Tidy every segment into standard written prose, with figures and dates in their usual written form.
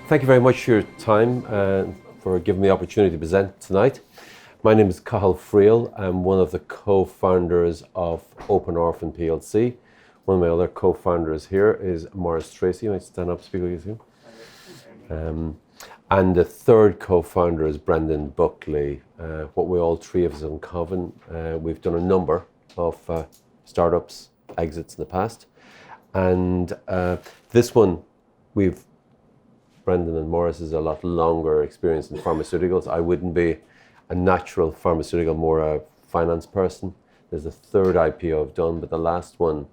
Thank you very much for your time and for giving me the opportunity to present tonight. My name is Cathal Friel. I'm one of the co-founders of Orphan PLC. One of my other co-founders here is Maurice Tracy. You might stand up, speak with you. And the third co-founder is Brendan Buckley. What we all three of us in common, we've done a number of startups, exits in the past. And this one, Brendan and Maurice is a lot longer experience in pharmaceuticals. I wouldn't be a natural pharmaceutical, more a finance person. There's a third IPO I've done, but the last one,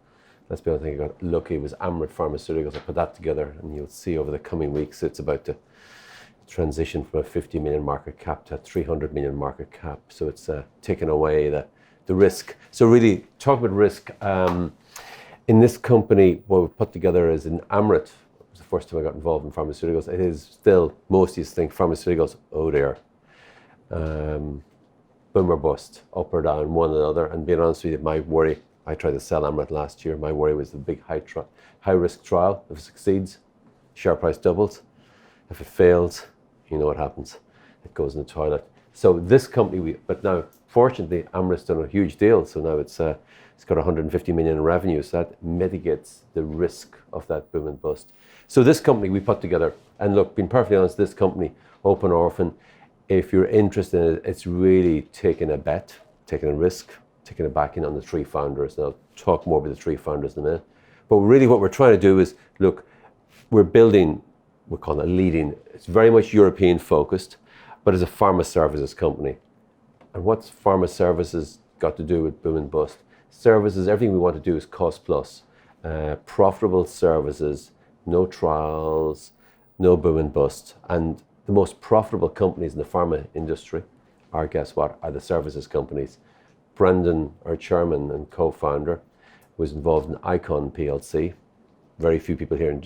let's be honest, I think I got lucky, was Amrit Pharmaceuticals. I put that together and you'll see over the coming weeks, it's about to transition from a 50 million market cap to a 300 million market cap. So it's taken away the risk. So really, talk about risk. In this company, what we've put together is in Amrit. It was the first time I got involved in pharmaceuticals. It is still, most used to think pharmaceuticals, oh dear. Boom or bust, up or down, one or another. And being honest with you, my worry, I tried to sell Amrit last year. My worry was the big high risk trial. If it succeeds, share price doubles. If it fails, you know what happens. It goes in the toilet. So this company, but now, fortunately, Amrit's done a huge deal. So now it's got 150 million in revenue. So that mitigates the risk of that boom and bust. So this company we put together, and look, being perfectly honest, this company, Orphan, if you're interested in it, it's really taking a bet, taking a risk, taking a back in on the three founders. And I'll talk more about the three founders in a minute. But really what we're trying to do is, look, we're building, we're calling it leading, it's very much European focused, but it's a pharma services company. And what's pharma services got to do with boom and bust? Services, everything we want to do is cost plus. Profitable services, no trials, no boom and bust. And the most profitable companies in the pharma industry are, guess what, are the services companies. Brendan, our chairman and co-founder, was involved in Icon PLC. Very few people here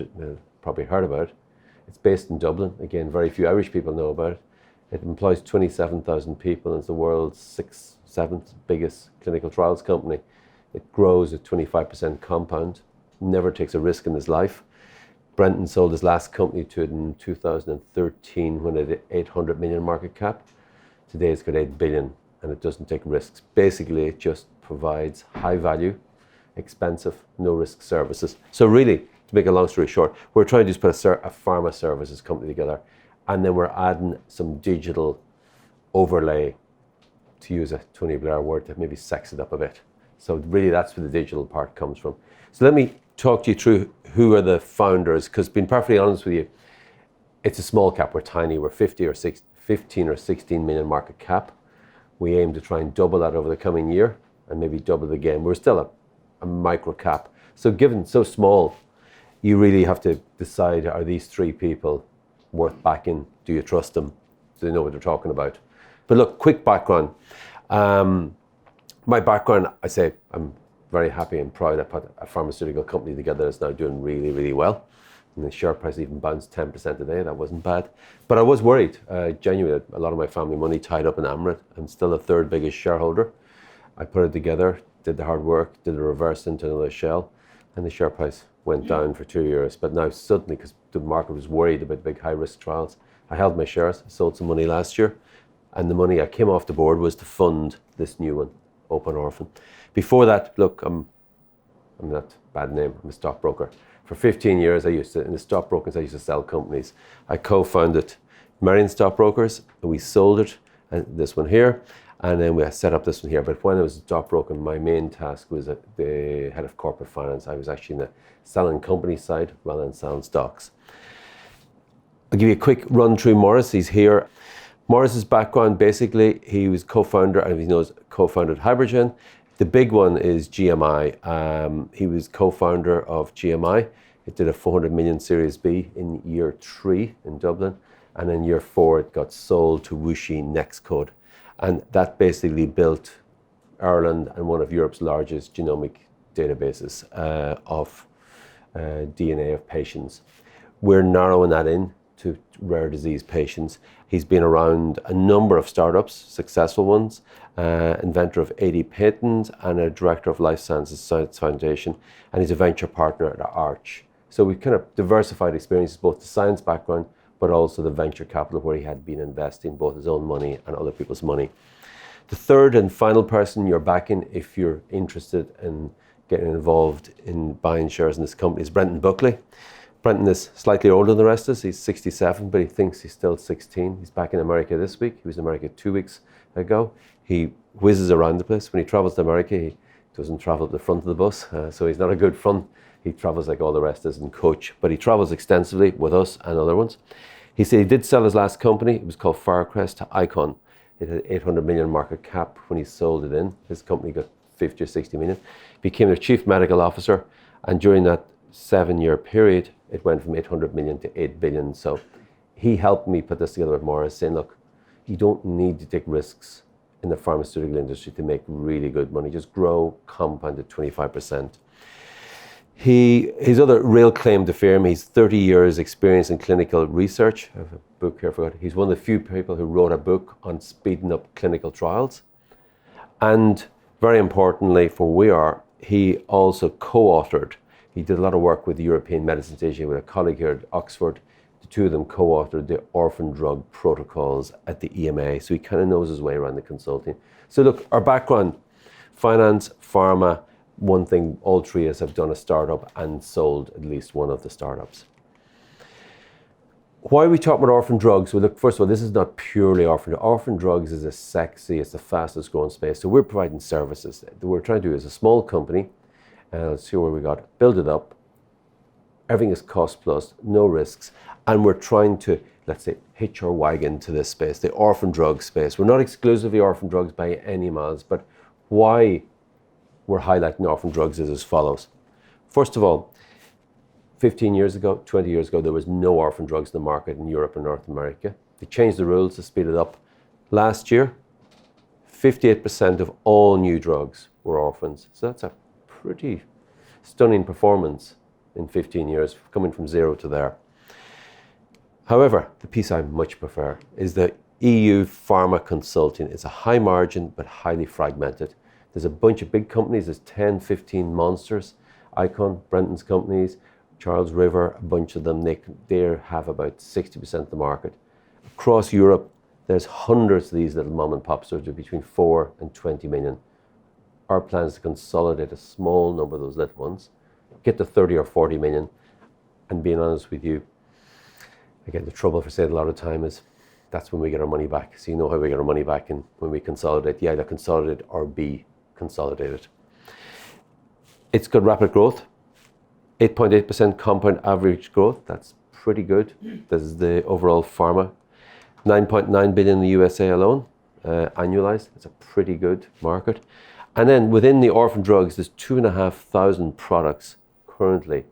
probably heard about it. It's based in Dublin. Again, very few Irish people know about it. It employs 27,000 people and it's the world's seventh biggest clinical trials company. It grows at 25% compound, never takes a risk in his life. Brendan sold his last company to it in 2013 when it had 800 million market cap. Today it's got 8 billion and it doesn't take risks. Basically, it just provides high value, expensive, no risk services. So really, to make a long story short, we're trying to just put a pharma services company together, and then we're adding some digital overlay, to use a Tony Blair word, to maybe sex it up a bit. So really that's where the digital part comes from. So let me talk to you through who are the founders, because being perfectly honest with you, it's a small cap, we're tiny, we're 15 or 16 million market cap. We aim to try and double that over the coming year and maybe double it again. We're still a micro cap. So given so small, you really have to decide, are these three people worth backing? Do you trust them? Do they know what they're talking about? But look, quick background. My background, I say I'm very happy and proud I put a pharmaceutical company together that's now doing really, really well. And the share price even bounced 10% a day. That wasn't bad. But I was worried, genuinely. A lot of my family money tied up in Amrit. I'm still the third biggest shareholder. I put it together, did the hard work, did the reverse into another shell, and the share price went down for 2 years. But now suddenly, because the market was worried about big high risk trials, I held my shares, I sold some money last year, and the money I came off the board was to fund this new one, Orphan. Before that, look, I'm not bad name, I'm a stockbroker. For 15 years, in the stockbrokers, I used to sell companies. I co-founded Marion Stockbrokers, and we sold it, and this one here, and then we set up this one here. But when I was a stockbroker, my main task was the head of corporate finance. I was actually in the selling company side rather than selling stocks. I'll give you a quick run through Maurice. He's here. Maurice's background, basically, he was co-founder, and he knows co-founded Hydrogen. The big one is GMI. He was co-founder of GMI. It did a 400 million Series B in year 3 in Dublin. And in year 4, it got sold to Wuxi Nextcode. And that basically built Ireland and one of Europe's largest genomic databases of DNA of patients. We're narrowing that in to rare disease patients. He's been around a number of startups, successful ones, inventor of 80 patents and a director of Life Sciences Foundation, and he's a venture partner at Arch. So we've kind of diversified experiences, both the science background, but also the venture capital where he had been investing both his own money and other people's money. The third and final person you're backing if you're interested in getting involved in buying shares in this company is Brenton Buckley. Brenton is slightly older than the rest of us. He's 67, but he thinks he's still 16. He's back in America this week. He was in America 2 weeks ago. He whizzes around the place. When he travels to America, he doesn't travel at the front of the bus, so he's not a good front. He travels like all the rest is in coach, but he travels extensively with us and other ones. He said he did sell his last company. It was called Firecrest to Icon. It had 800 million market cap when he sold it in. His company got 50 or 60 million. Became their chief medical officer, and during that 7-year period, it went from 800 million to 8 billion. So he helped me put this together with Morris, saying, look, you don't need to take risks in the pharmaceutical industry to make really good money. Just grow, compound at 25%. His other real claim to fame, he's 30 years experience in clinical research. I have a book here, I forgot. He's one of the few people who wrote a book on speeding up clinical trials. And very importantly for We Are, he also co-authored. He did a lot of work with the European Medicines Agency with a colleague here at Oxford. The two of them co-authored the orphan drug protocols at the EMA, so he kind of knows his way around the consulting. So look, our background, finance, pharma, one thing, all three of us have done a startup and sold at least one of the startups. Why are we talking about orphan drugs? Well, look, first of all, this is not purely orphan. Orphan drugs is it's the fastest growing space. So we're providing services. What we're trying to do is a small company. Let's see where we got it. Build it up. Everything is cost plus, no risks. And we're trying to, let's say, hitch our wagon to this space, the orphan drug space. We're not exclusively orphan drugs by any miles, but why we're highlighting orphan drugs is as follows. First of all, 15 years ago, 20 years ago, there was no orphan drugs in the market in Europe and North America. They changed the rules to speed it up. Last year, 58% of all new drugs were orphans. So that's a pretty stunning performance in 15 years, coming from zero to there. However, the piece I much prefer is the EU pharma consulting. It's a high margin, but highly fragmented. There's a bunch of big companies, there's 10, 15 monsters, Icon, Brenton's companies, Charles River, a bunch of them, they have about 60% of the market. Across Europe, there's hundreds of these little mom and pop stores with between 4 and 20 million. Our plan is to consolidate a small number of those little ones, get to 30 or 40 million, and being honest with you, again, the trouble for saying a lot of time is that's when we get our money back. So you know how we get our money back, and when we consolidate, you either consolidate or be consolidated. It's got rapid growth, 8.8% compound average growth. That's pretty good. This is the overall pharma. 9.9 billion in the USA alone, annualized. It's a pretty good market. And then within the orphan drugs, there's 2,500 products currently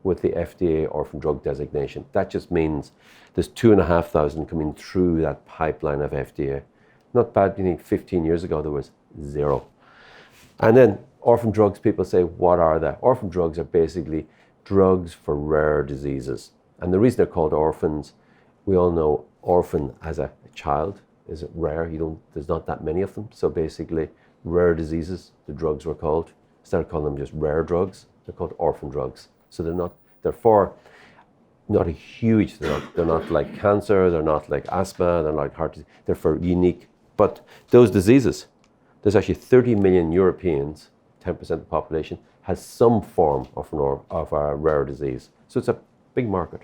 with the FDA orphan drug designation. That just means there's 2,500 coming through that pipeline of FDA. Not bad. You think 15 years ago there was 0. And then orphan drugs, people say, what are they? Orphan drugs are basically drugs for rare diseases. And the reason they're called orphans, we all know orphan as a child is rare. There's not that many of them. So basically, rare diseases, the drugs were called. Instead of calling them just rare drugs, they're called orphan drugs. So they're not like cancer, they're not like asthma, they're not like heart disease. They're for unique. But those diseases, there's actually 30 million Europeans, 10% of the population, has some form of a rare disease. So it's a big market.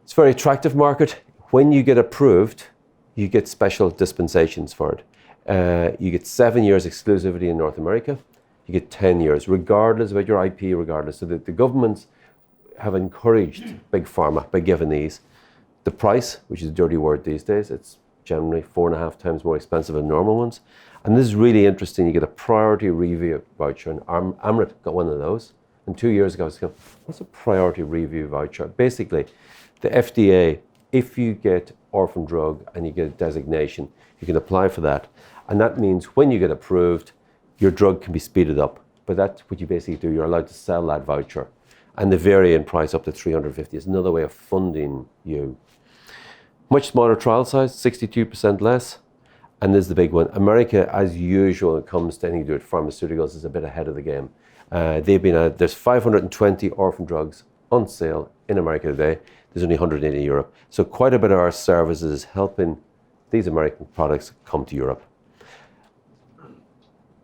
It's a very attractive market. When you get approved, you get special dispensations for it. You get 7 years exclusivity in North America. You get 10 years, regardless about your IP, regardless. So the governments have encouraged big pharma by giving these. The price, which is a dirty word these days, it's generally 4.5 times more expensive than normal ones. And this is really interesting. You get a priority review voucher, and Amrit got one of those. And 2 years ago, I was going, what's a priority review voucher? Basically, the FDA, if you get orphan drug and you get a designation, you can apply for that. And that means when you get approved, your drug can be speeded up. But that's what you basically do. You're allowed to sell that voucher. And the vary in price up to 350 is another way of funding you. Much smaller trial size, 62% less. And this is the big one. America, as usual, when it comes to anything to do with pharmaceuticals, is a bit ahead of the game. There's 520 orphan drugs on sale in America today. There's only 180 in Europe. So quite a bit of our services is helping these American products come to Europe.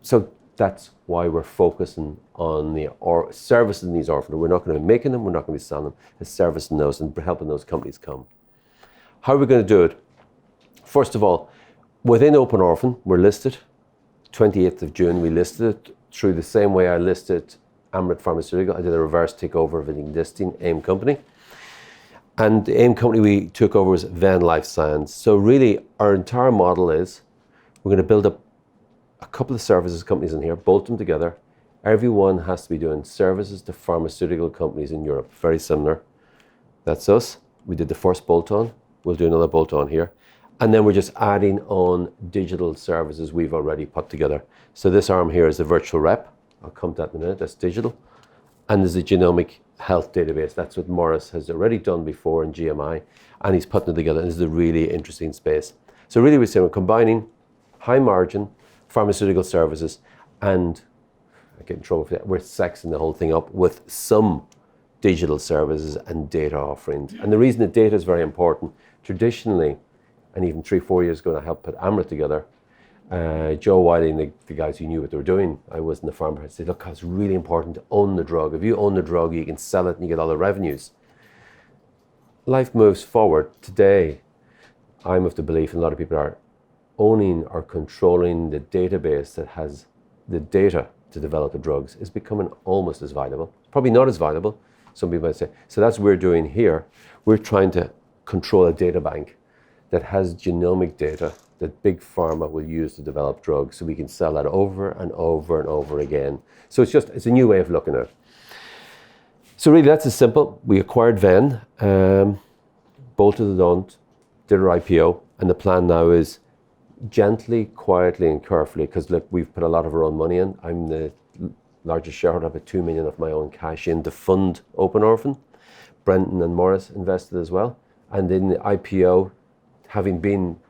So that's why we're focusing on servicing these orphans. We're not going to be making them, we're not going to be selling them. It's servicing those and helping those companies come. How are we going to do it? First of all, within Open Orphan, we're listed. 28th of June, we listed it through the same way I listed Amrit Pharmaceutical. I did a reverse takeover of an existing AIM company. And the AIM company we took over was Venn Life Sciences. So really, our entire model is we're going to build up a couple of services companies in here, bolt them together. Everyone has to be doing services to pharmaceutical companies in Europe. Very similar. That's us. We did the first bolt-on. We'll do another bolt-on here. And then we're just adding on digital services we've already put together. So this arm here is a virtual rep. I'll come to that in a minute. That's digital. And there's a genomic health database. That's what Morris has already done before in GMI. And he's putting it together. And this is a really interesting space. So really we're saying we're combining high margin pharmaceutical services and, I get in trouble for that, we're sexing the whole thing up with some digital services and data offerings. And the reason that data is very important, traditionally, and even 3-4 years ago, I helped put Amrit together. Joe Wiley and the guys who knew what they were doing, I was in the pharma, I said, look, it's really important to own the drug. If you own the drug, you can sell it and you get all the revenues. Life moves forward. Today, I'm of the belief, and a lot of people are, owning or controlling the database that has the data to develop the drugs is becoming almost as valuable. Probably not as valuable, some people might say. So that's what we're doing here. We're trying to control a data bank that has genomic data that big pharma will use to develop drugs, so we can sell that over and over and over again. So it's a new way of looking at it. So really that's as simple. We acquired Venn, bolted it on, did our IPO, and the plan now is gently, quietly and carefully, because look, we've put a lot of our own money in. I'm the largest shareholder. I put 2 million of my own cash in to fund Open Orphan. Brendan and Morris invested as well. And in the IPO,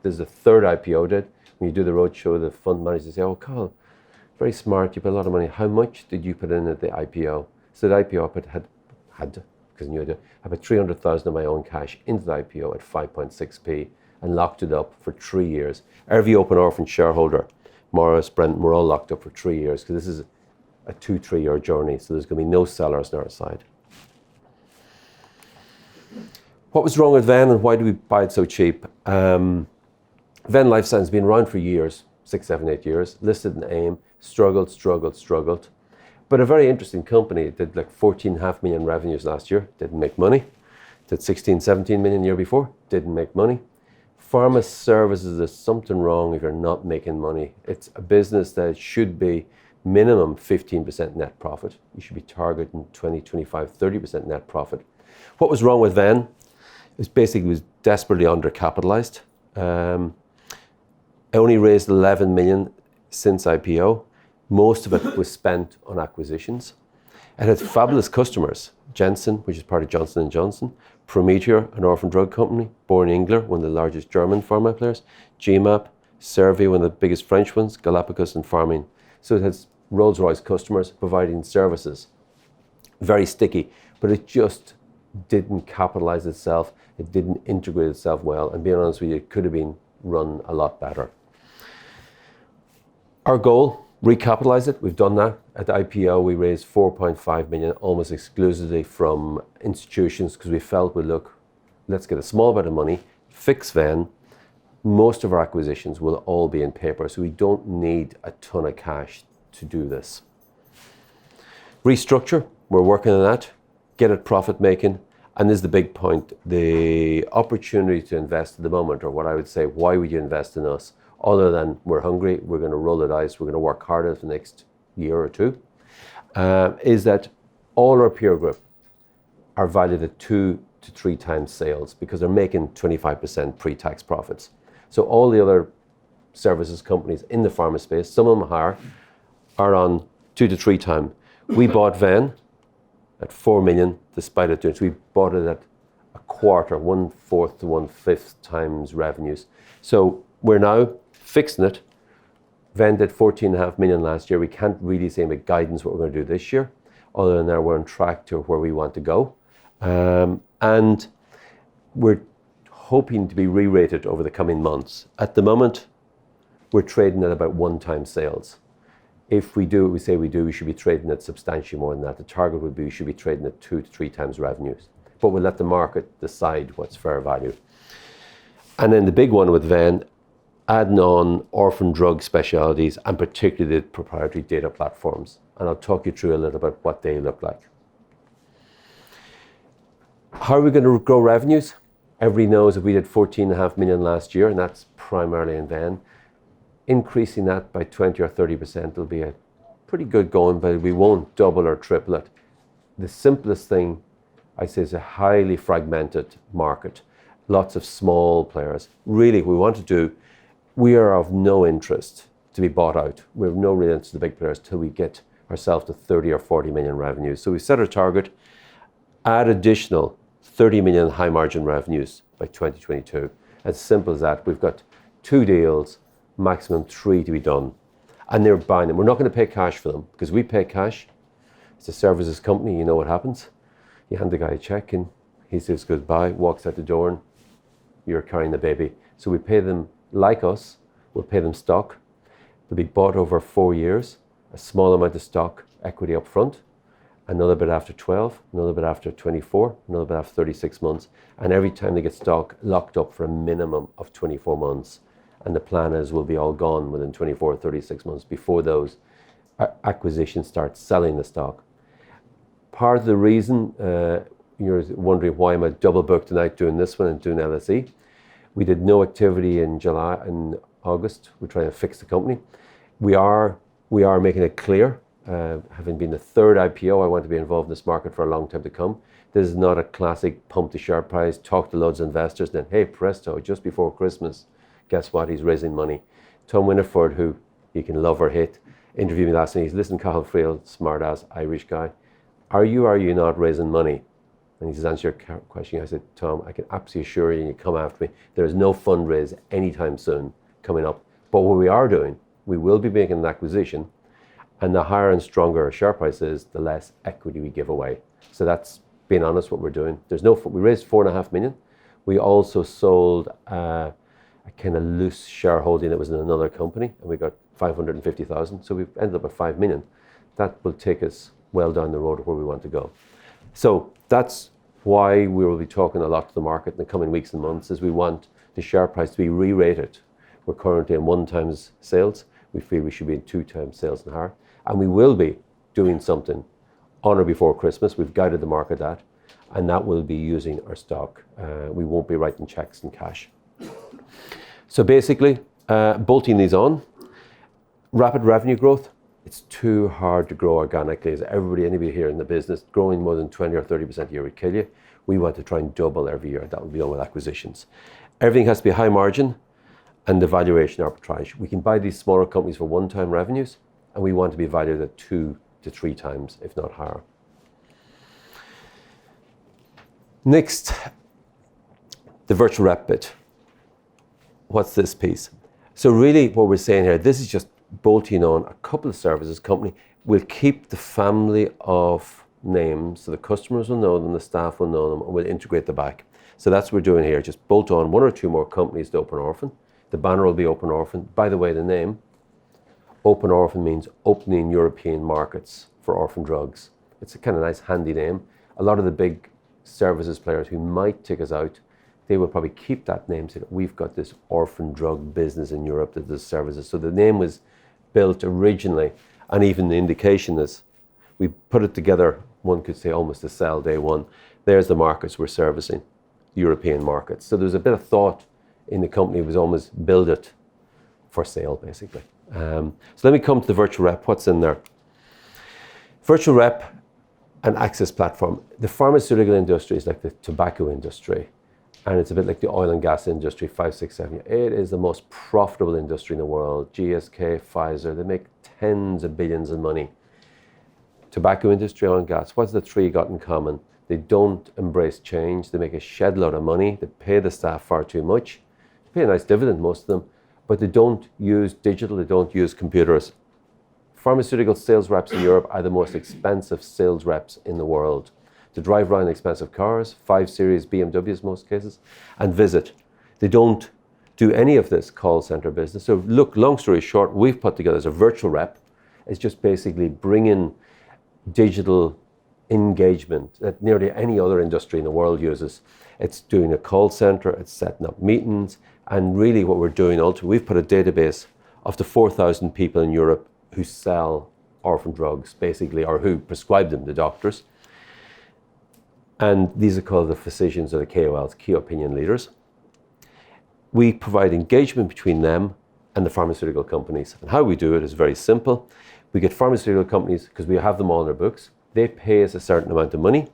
there's a third IPO did. When you do the roadshow, the fund managers say, oh, Cathal, very smart, you put a lot of money. How much did you put in at the IPO? So the IPO had to, because I knew I put 300,000 of my own cash into the IPO at 5.6p. And locked it up for 3 years. Every Open Orphan shareholder, Morris, Brenton, we're all locked up for 3 years because this is a 2-3 year journey. So there's going to be no sellers on our side. What was wrong with Venn and why did we buy it so cheap? Venn Life Sciences has been around for years, 6, 7, 8 years, listed in AIM, struggled. But a very interesting company. It did like 14.5 million revenues last year, didn't make money. Did 16, 17 million the year before, didn't make money. Pharma services, there's something wrong if you're not making money. It's a business that should be minimum 15% net profit. You should be targeting 20, 25, 30% net profit. What was wrong with Venn? It was desperately undercapitalized. I only raised 11 million since IPO. Most of it was spent on acquisitions. It had fabulous customers. Janssen, which is part of Johnson & Johnson, Prometheus, an orphan drug company, Boehringer Ingelheim, one of the largest German pharma players, GMAP, Servier, one of the biggest French ones, Galapagos and Pharming. So it has Rolls-Royce customers providing services. Very sticky, but it just didn't capitalize itself. It didn't integrate itself well. And being honest with you, it could have been run a lot better. Our goal, recapitalize it. We've done that. At the IPO, we raised 4.5 million, almost exclusively from institutions, because we felt, well, look, let's get a small bit of money, fix Venn. Most of our acquisitions will all be in paper, so we don't need a ton of cash to do this. Restructure, we're working on that. Get it profit making. And this is the big point. The opportunity to invest at the moment, or what I would say, why would you invest in us? Other than we're hungry, we're going to roll the dice, we're going to work harder for the next year or two, is that all our peer group are valued at 2 to 3 times sales because they're making 25% pre-tax profits. So all the other services companies in the pharma space, some of them are on 2 to 3 times. We bought Venn at 4 million, despite it doing, so we bought it at a quarter, 1/4 to 1/5 times revenues. So we're now fixing it. Venn did 14.5 million last year. We can't really say with guidance what we're going to do this year, other than that we're on track to where we want to go. And we're hoping to be re-rated over the coming months. At the moment, we're trading at about 1x sales. If we do what we say we do, we should be trading at substantially more than that. The target would be we should be trading at 2 to 3x revenues. But we'll let the market decide what's fair value. And then the big one with Venn, adding on orphan drug specialties and particularly the proprietary data platforms. And I'll talk you through a little bit what they look like. How are we going to grow revenues? Everybody knows that we did 14.5 million last year, and that's primarily in Venn. Increasing that by 20 or 30% will be a pretty good going, but we won't double or triple it. The simplest thing I say is a highly fragmented market. Lots of small players. Really, we want to do, we are of no interest to be bought out. We have no real interest in the big players till we get ourselves to 30 or 40 million revenues. So we set our target, add additional 30 million high margin revenues by 2022. As simple as that. We've got 2 deals, maximum 3 to be done. And they're buying them. We're not going to pay cash for them because we pay cash. It's a services company, you know what happens. You hand the guy a check and he says goodbye, walks out the door, and you're carrying the baby. So we pay them like us, we'll pay them stock. They'll be bought over 4 years, a small amount of stock, equity up front, another bit after 12, another bit after 24, another bit after 36 months. And every time they get stock locked up for a minimum of 24 months. And the plan is we'll be all gone within 24 or 36 months before those acquisitions start selling the stock. Part of the reason you're wondering why am I double booked tonight doing this one and doing LSE. We did no activity in July and August. We're trying to fix the company. We are making it clear, having been the 3rd IPO, I want to be involved in this market for a long time to come. This is not a classic pump the share price, talk to loads of investors, then hey presto, just before Christmas, guess what, he's raising money. Tom Winifred, who you can love or hate, interviewed me last night. He's, listen, Cathal Friel, smart ass Irish guy, are you not raising money? And he says, answer your question. I said, Tom, I can absolutely assure you, and you come after me, there is no fundraise anytime soon coming up. But what we are doing, we will be making an acquisition, and the higher and stronger our share price is, the less equity we give away. So that's, being honest, what we're doing. We raised 4.5 million. We also sold a kind of loose shareholding that was in another company, and we got 550,000. So we've ended up at 5 million. That will take us well down the road of where we want to go. So that's why we will be talking a lot to the market in the coming weeks and months, is we want the share price to be re-rated. We're currently in 1x sales. We feel we should be in 2x sales and higher. And we will be doing something on or before Christmas. We've guided the market that, and that will be using our stock. We won't be writing checks in cash. So basically, bolting these on, rapid revenue growth. It's too hard to grow organically. As anybody here in the business, growing more than 20 or 30% a year would kill you. We want to try and double every year. That will be done with acquisitions. Everything has to be high margin and the valuation arbitrage. We can buy these smaller companies for 1x revenues, and we want to be valued at 2 to 3x, if not higher. Next, the virtual rep bit. What's this piece? So really what we're saying here, this is just bolting on a couple of services company. We'll keep the family of names, so the customers will know them, the staff will know them, and we'll integrate the back. So that's what we're doing here, just bolt on 1 or 2 more companies to Open Orphan. The banner will be Open Orphan. By the way, the name, Open Orphan, means opening European markets for orphan drugs. It's a kind of nice, handy name. A lot of the big services players who might take us out, they will probably keep that name, saying we've got this orphan drug business in Europe that does services. So the name was built originally, and even the indication is, we put it together, one could say almost to sell day one. There's the markets we're servicing, European markets. So there's a bit of thought in the company, was almost build it for sale, basically. So let me come to the virtual rep, what's in there. Virtual rep and access platform. The pharmaceutical industry is like the tobacco industry, and it's a bit like the oil and gas industry, 5, 6, 7 years. It is the most profitable industry in the world. GSK, Pfizer, they make tens of billions of money. Tobacco industry, oil and gas, what's the 3 got in common? They don't embrace change. They make a shed load of money. They pay the staff far too much. They pay a nice dividend, most of them, but they don't use digital, they don't use computers. Pharmaceutical sales reps in Europe are the most expensive sales reps in the world. to drive around expensive cars, 5 Series BMWs in most cases, and visit. They don't do any of this call center business. So look, long story short, we've put together as a virtual rep. It's just basically bringing digital engagement that nearly any other industry in the world uses. It's doing a call center, it's setting up meetings, and really what we're doing ultimately, we've put a database of the 4,000 people in Europe who sell orphan drugs, basically, or who prescribe them, the doctors. And these are called the physicians or the KOLs, key opinion leaders. We provide engagement between them and the pharmaceutical companies. And how we do it is very simple. We get pharmaceutical companies, because we have them all in our books, they pay us a certain amount of money.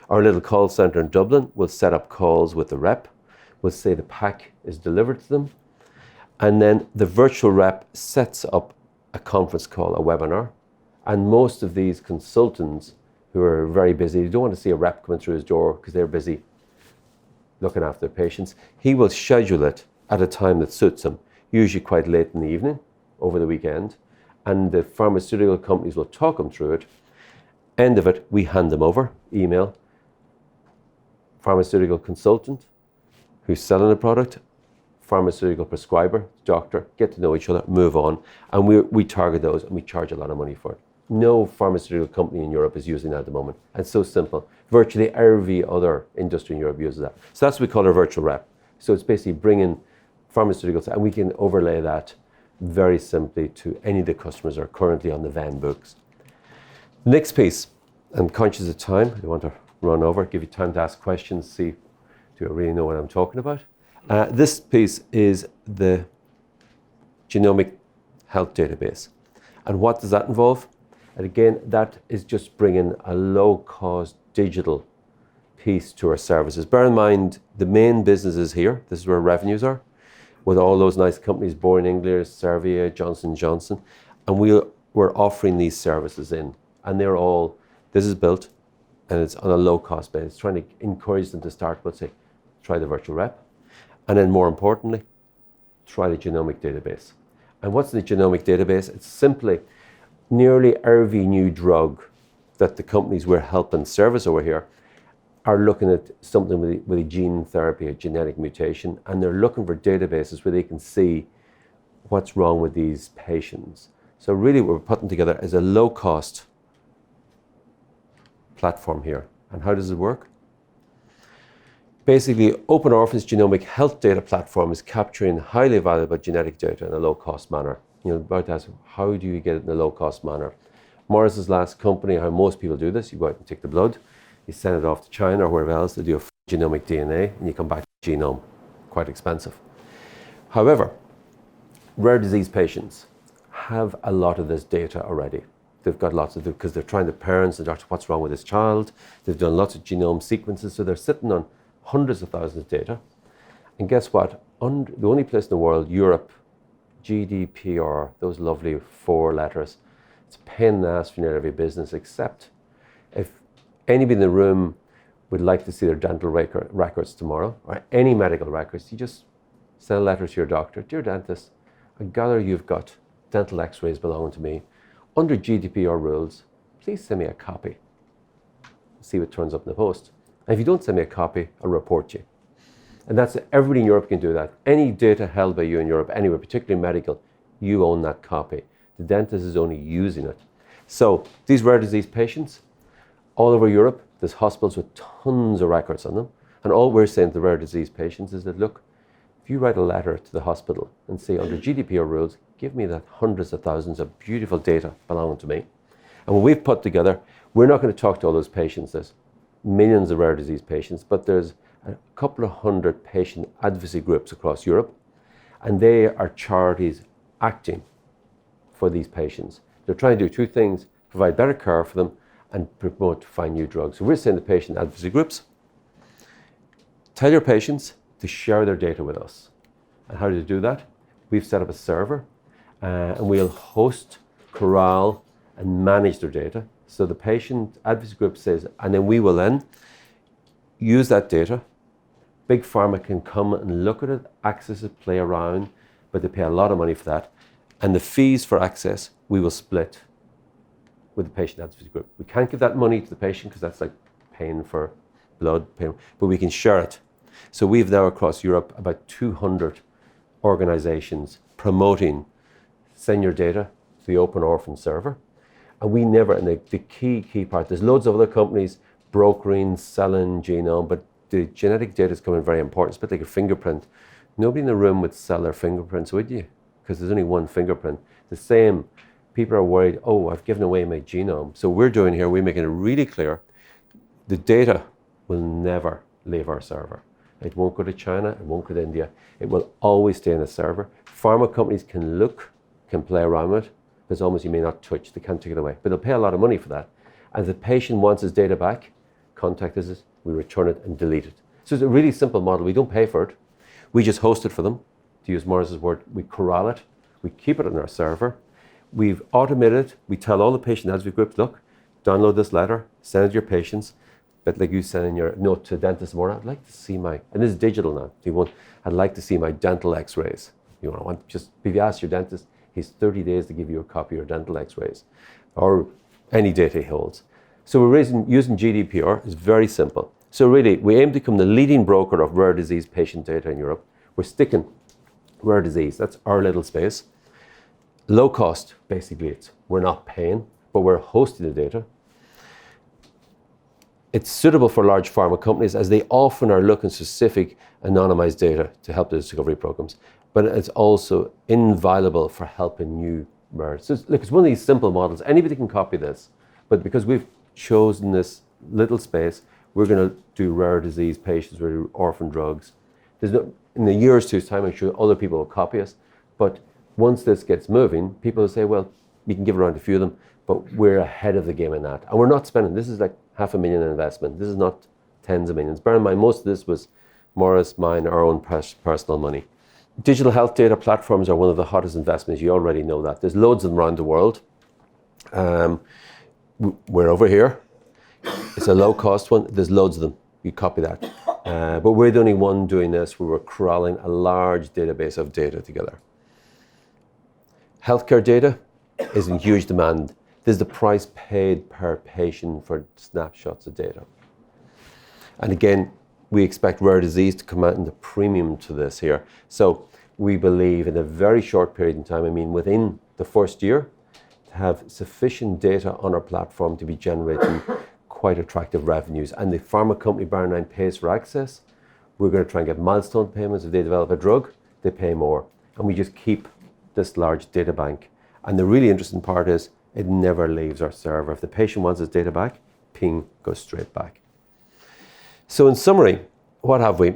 Our little call center in Dublin will set up calls with the rep. We'll say the pack is delivered to them. And then the virtual rep sets up a conference call, a webinar. And most of these consultants who are very busy, they don't want to see a rep coming through his door because they're busy looking after their patients. He will schedule it at a time that suits him, usually quite late in the evening, over the weekend. And the pharmaceutical companies will talk him through it. End of it, we hand them over, email, pharmaceutical consultant who's selling the product, pharmaceutical prescriber, doctor, get to know each other, move on. And we target those and we charge a lot of money for it. No pharmaceutical company in Europe is using that at the moment. And it's so simple. Virtually every other industry in Europe uses that. So that's what we call our virtual rep. So it's basically bringing pharmaceuticals, and we can overlay that very simply to any of the customers that are currently on the Venn books. Next piece, I'm conscious of time. I don't want to run over, give you time to ask questions, see, do I really know what I'm talking about? This piece is the Geonomic Health Database. And what does that involve? And again, that is just bringing a low-cost digital piece to our services. Bear in mind, the main business is here. This is where revenues are, with all those nice companies, Boehringer Ingelheim, Servier, Johnson & Johnson. And we're offering these services in. And they're all, this is built, and it's on a low-cost basis, trying to encourage them to start, let's say, try the virtual rep. And then more importantly, try the genomic database. And what's the genomic database? It's simply nearly every new drug that the companies we're helping service over here are looking at something with a gene therapy, a genetic mutation, and they're looking for databases where they can see what's wrong with these patients. So really what we're putting together is a low-cost platform here. And how does it work? Basically, Open Orphan's genomic health data platform is capturing highly valuable genetic data in a low-cost manner. You know, about to ask, how do you get it in a low-cost manner? Morris's last company, how most people do this, you go out and take the blood, you send it off to China or wherever else, they do a genomic DNA, and you come back to genome. Quite expensive. However, rare disease patients have a lot of this data already. They've got lots of it because they're trying to parents and doctor, what's wrong with this child? They've done lots of genome sequences, so they're sitting on hundreds of thousands of data. And guess what? The only place in the world, Europe, GDPR, those lovely 4 letters, it's a pain in the ass for nearly every business, except if anybody in the room would like to see their dental records tomorrow, or any medical records, you just send a letter to your doctor. Dear dentist, I gather you've got dental x-rays belonging to me. Under GDPR rules, please send me a copy. See what turns up in the post. And if you don't send me a copy, I'll report you. And that's it. Everybody in Europe can do that. Any data held by you in Europe, anywhere, particularly medical, you own that copy. The dentist is only using it. So these rare disease patients, all over Europe, there's hospitals with tons of records on them. And all we're saying to the rare disease patients is that, look, if you write a letter to the hospital and say, under GDPR rules, give me that hundreds of thousands of beautiful data belonging to me. And what we've put together, we're not going to talk to all those patients. There's millions of rare disease patients, but there's a couple of hundred patient advocacy groups across Europe, and they are charities acting for these patients. They're trying to do 2 things, provide better care for them and promote to find new drugs. So we're saying to patient advocacy groups, tell your patients to share their data with us. And how do you do that? We've set up a server and we'll host, corral and manage their data. So the patient advocacy group says, and then we will then use that data. Big pharma can come and look at it, access it, play around, but they pay a lot of money for that. And the fees for access, we will split with the patient advocacy group. We can't give that money to the patient because that's like paying for blood, but we can share it. So we've now across Europe about 200 organizations promoting send your data to the open Orphan server. And we never, and the key part, there's loads of other companies brokering, selling genome, but the genetic data is becoming very important. It's a bit like a fingerprint. Nobody in the room would sell their fingerprints, would you? Because there's only one fingerprint. The same, people are worried, oh, I've given away my genome. So we're doing here, we're making it really clear, the data will never leave our server. It won't go to China, it won't go to India. It will always stay in a server. Pharma companies can look, can play around with it. There's almost you may not touch, they can't take it away. But they'll pay a lot of money for that. And if the patient wants his data back, contact us, we return it and delete it. So it's a really simple model. We don't pay for it. We just host it for them. To use Morris's word, we corral it. We keep it on our server. We've automated. We tell all the patient advocacy groups, look, download this letter, send it to your patients. But like you sending your note to a dentist tomorrow, I'd like to see my, and this is digital now. I'd like to see my dental x-rays. If you ask your dentist, he's 30 days to give you a copy of your dental x-rays or any data he holds. So we're using GDPR. It's very simple. So really, we aim to become the leading broker of rare disease patient data in Europe. We're sticking rare disease. That's our little space. Low cost, basically, we're not paying, but we're hosting the data. It's suitable for large pharma companies as they often are looking for specific anonymized data to help the discovery programs, but it's also invaluable for helping new rare. So it's one of these simple models. Anybody can copy this, but because we've chosen this little space, we're going to do rare disease patients, we're going to do orphan drugs. In a year or two's time, I'm sure other people will copy us, but once this gets moving, people will say, well, we can give around a few of them, but we're ahead of the game in that. And we're not spending, this is like $500,000 in investment. This is not tens of millions. Bear in mind, most of this was Morris, mine, our own personal money. Digital health data platforms are one of the hottest investments. You already know that. There's loads of them around the world. We're over here. It's a low cost one. There's loads of them. You copy that. But we're the only one doing this. We were corralling a large database of data together. Healthcare data is in huge demand. This is the price paid per patient for snapshots of data. And again, we expect rare disease to come out in the premium to this here. So we believe in a very short period in time, within the first year, to have sufficient data on our platform to be generating quite attractive revenues. And the pharma company, bar none, pays for access. We're going to try and get milestone payments. If they develop a drug, they pay more. And we just keep this large data bank. And the really interesting part is it never leaves our server. If the patient wants his data back, ping goes straight back. So in summary, what have we?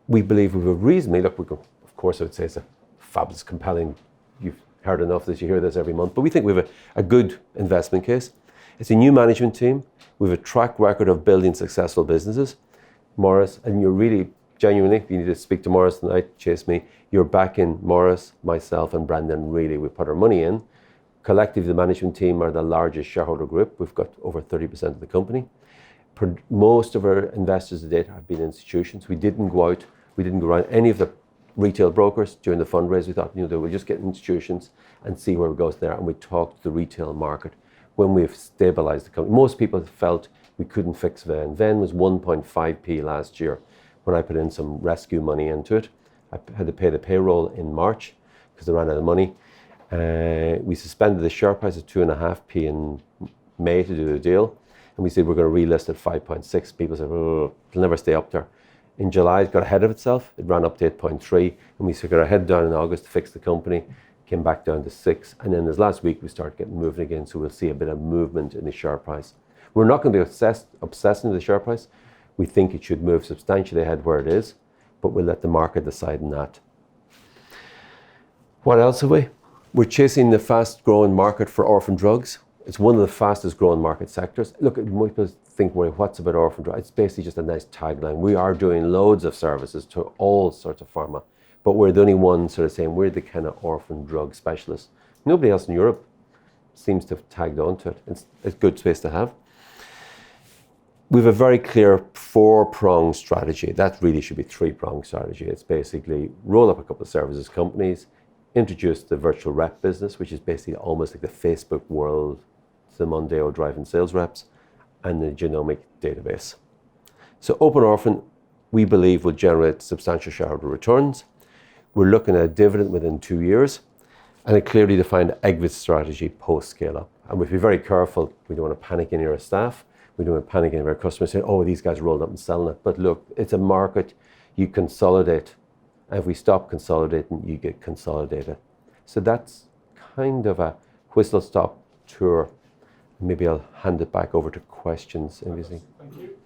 We believe we have reasonably, of course I would say it's a fabulous, compelling, you've heard enough that you hear this every month, but we think we have a good investment case. It's a new management team. We have a track record of building successful businesses. Morris, and you're really, genuinely, if you need to speak to Morris tonight, chase me, you're backing Morris, myself and Brendan, really. We put our money in. Collectively, the management team are the largest shareholder group. We've got over 30% of the company. Most of our investors to date have been institutions. We didn't go around any of the retail brokers during the fundraise. We thought, we'll just get institutions and see where it goes there. And we talked to the retail market when we've stabilized the company. Most people felt we couldn't fix Venn. Venn was 1.5p last year when I put in some rescue money into it. I had to pay the payroll in March because they ran out of money. We suspended the share price at 2.5p in May to do the deal. And we said we're going to relist at 5.6. People said, oh, it'll never stay up there. In July, it got ahead of itself. It ran up to 8.3. And we got our head down in August to fix the company. Came back down to 6. And then this last week, we started getting moving again. So we'll see a bit of movement in the share price. We're not going to be obsessing with the share price. We think it should move substantially ahead where it is. But we'll let the market decide on that. What else have we? We're chasing the fast-growing market for orphan drugs. It's one of the fastest growing market sectors. Look, most people think, well, what's about orphan drugs? It's basically just a nice tagline. We are doing loads of services to all sorts of pharma, but we're the only ones sort of saying we're the kind of orphan drug specialists. Nobody else in Europe seems to have tagged on to it. It's a good space to have. We have a very clear 4-pronged strategy. That really should be 3-pronged strategy. It's basically roll up a couple of services companies, introduce the virtual rep business, which is basically almost like the Facebook world, the Mondeo driving sales reps, and the genomic database. So Open Orphan, we believe, will generate substantial shareholder returns. We're looking at a dividend within 2 years and a clearly defined exit strategy post-scale-up. And we'll be very careful. We don't want to panic any of our staff. We don't want to panic any of our customers saying, oh, these guys rolled up and selling it. But look, it's a market. You consolidate. And if we stop consolidating, you get consolidated. So that's kind of a whistle-stop tour. Maybe I'll hand it back over to questions. Thank you.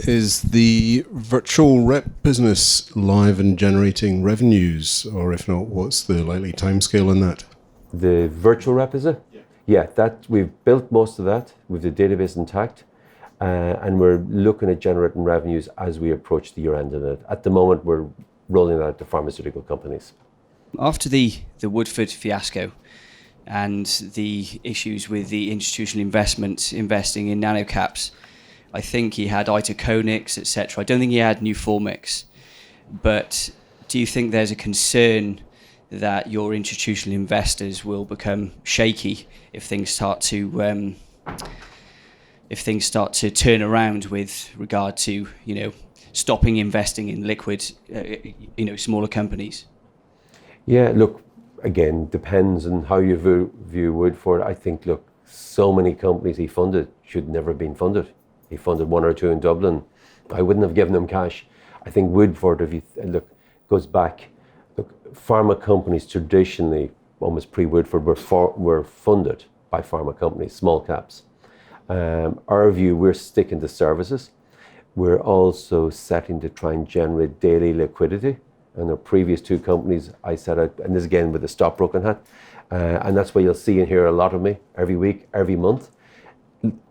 Is the virtual rep business live and generating revenues? Or if not, what's the likely timescale in that? The virtual rep, is it? Yeah, that we've built most of that with the database intact, and we're looking at generating revenues as we approach the year end of it. At the moment, we're rolling out to pharmaceutical companies. After the Woodford fiasco and the issues with the institutional investing in nanocaps, I think he had Itaconix, etc. I don't think he had Nuformix. But do you think there's a concern that your institutional investors will become shaky if things start to turn around with regard to stopping investing in liquid smaller companies? Yeah, look, again, depends on how you view Woodford. I think, look, so many companies he funded should never have been funded. He funded one or two in Dublin. I wouldn't have given him cash. I think Woodford, if you look, goes back. Look, pharma companies traditionally, almost pre-Woodford, were funded by pharma companies, small caps. Our view, we're sticking to services. We're also setting to try and generate daily liquidity. And the previous two companies I set out, and this again with the stockbroking hat, and that's why you'll see and hear a lot of me every week, every month.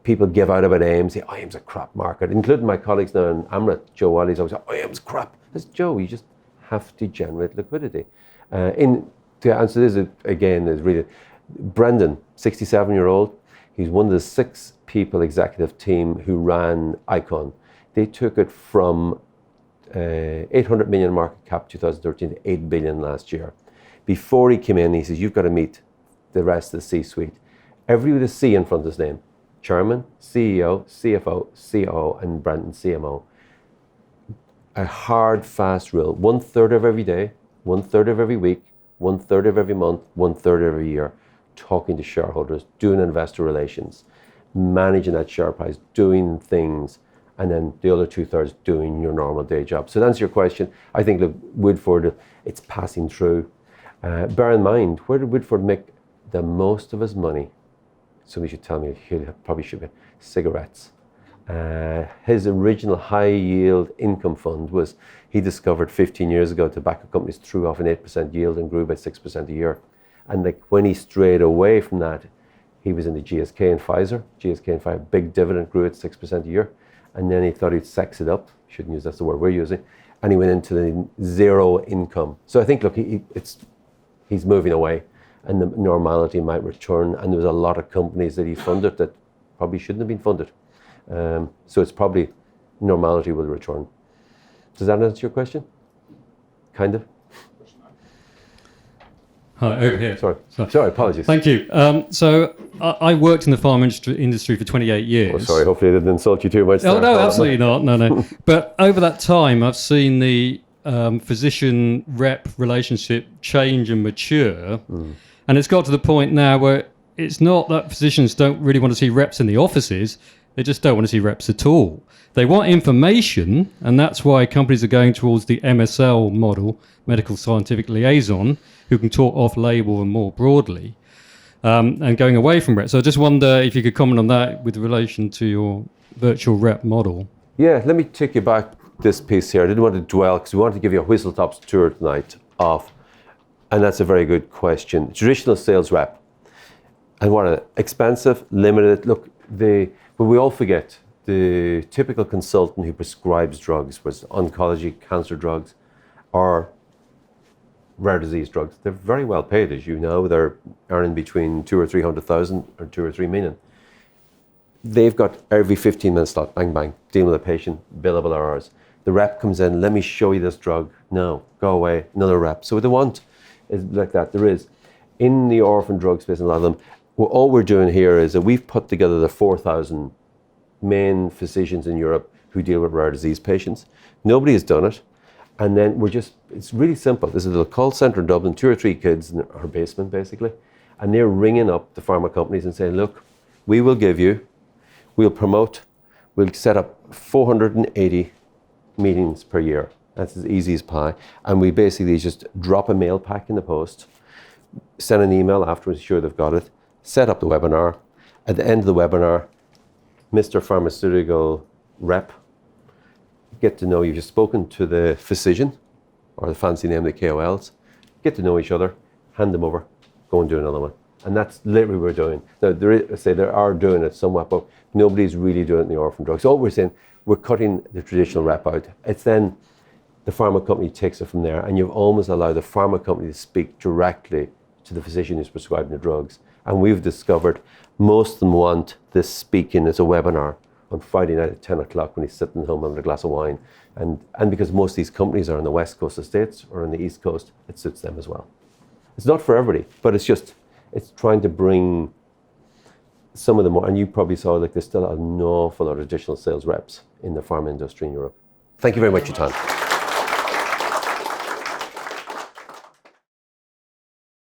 People give out about AIM, say, AIM's a crap market, including my colleagues now in Amrit, Joe Wally's always say, AIM's crap. I said, Joe, you just have to generate liquidity. To answer this again, is really, Brendan, 67-year-old, he's one of the 6 people executive team who ran Icon. They took it from 800 million market cap 2013 to 8 billion last year. Before he came in, he says, you've got to meet the rest of the C-suite. Every with a C in front of his name. Chairman, CEO, CFO, COO, and Brendan, CMO. A hard, fast rule. 1/3 of every day, 1/3 of every week, 1/3 of every month, 1/3 of every year. Talking to shareholders, doing investor relations, managing that share price, doing things, and then the other 2/3 doing your normal day job. So to answer your question, I think, look, Woodford, it's passing through. Bear in mind, where did Woodford make the most of his money? Somebody should tell me, he probably should be cigarettes. His original high yield income fund was, he discovered 15 years ago, tobacco companies threw off an 8% yield and grew by 6% a year. And like when he strayed away from that, he was in the GSK and Pfizer. GSK and Pfizer, big dividend, grew at 6% a year. And then he thought he'd sex it up. Shouldn't use, that's the word we're using. And he went into the zero income. So I think, look, he's moving away, and the normality might return. And there was a lot of companies that he funded that probably shouldn't have been funded. So it's probably normality will return. Does that answer your question? Kind of. Hi, over here. Sorry, apologies. Thank you. So I worked in the pharma industry for 28 years. Oh, sorry, hopefully I didn't insult you too much. Oh, no, absolutely not. No. But over that time, I've seen the physician-rep relationship change and mature. And it's got to the point now where it's not that physicians don't really want to see reps in the offices. They just don't want to see reps at all. They want information, and that's why companies are going towards the MSL model, medical scientific liaison, who can talk off-label and more broadly, and going away from reps. So I just wonder if you could comment on that with relation to your virtual rep model. Yeah, let me take you back this piece here. I didn't want to dwell, because we wanted to give you a whistle-top tour tonight of, and that's a very good question, traditional sales rep. And what are they? Expensive, limited. Look, but we all forget, the typical consultant who prescribes drugs, was oncology, cancer drugs, or rare disease drugs. They're very well paid, as you know. They're earning between 200,000 or 300,000 or 2 or 3 million. They've got every 15 minutes slot, bang, bang, dealing with a patient, billable hours. The rep comes in, let me show you this drug. No, go away, another rep. So what they want is like that. There is, in the orphan drug space, a lot of them, well, all we're doing here is that we've put together the 4,000 main physicians in Europe who deal with rare disease patients. Nobody has done it. And then it's really simple. There's a little call center in Dublin, 2 or 3 kids in our basement, basically. And they're ringing up the pharma companies and saying, look, we'll promote, we'll set up 480 meetings per year. That's as easy as pie. And we basically just drop a mail pack in the post, send an email afterwards, sure they've got it, set up the webinar. At the end of the webinar, Mr. Pharmaceutical Rep, get to know you've just spoken to the physician, or the fancy name, the KOLs, get to know each other, hand them over, go and do another one. And that's literally what we're doing. Now, they are doing it somewhat, but nobody's really doing it in the orphan drugs. So all we're saying, we're cutting the traditional rep out. It's then the pharma company takes it from there, and you've almost allowed the pharma company to speak directly to the physician who's prescribing the drugs. And we've discovered most of them want this speaking as a webinar on Friday night at 10 o'clock when he's sitting home having a glass of wine. And because most of these companies are on the west coast of the States or on the east coast, it suits them as well. It's not for everybody, but it's trying to bring some of them more. And you probably saw there's still an awful lot of additional sales reps in the pharma industry in Europe. Thank you very much for your time.